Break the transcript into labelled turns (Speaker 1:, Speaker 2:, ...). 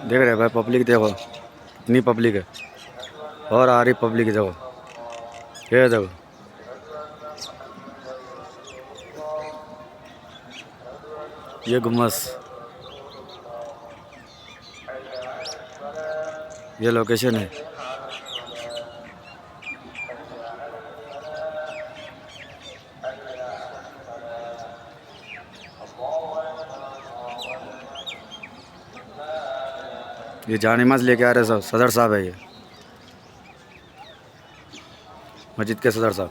Speaker 1: देख रहे भाई, पब्लिक देखो कितनी पब्लिक है। और आ रही पब्लिक देखो, ये देखो। ये गुम्मस, ये लोकेशन है। ये जाने नमाज लेके आ रहे सब, सदर साहब है ये, मस्जिद के सदर साहब।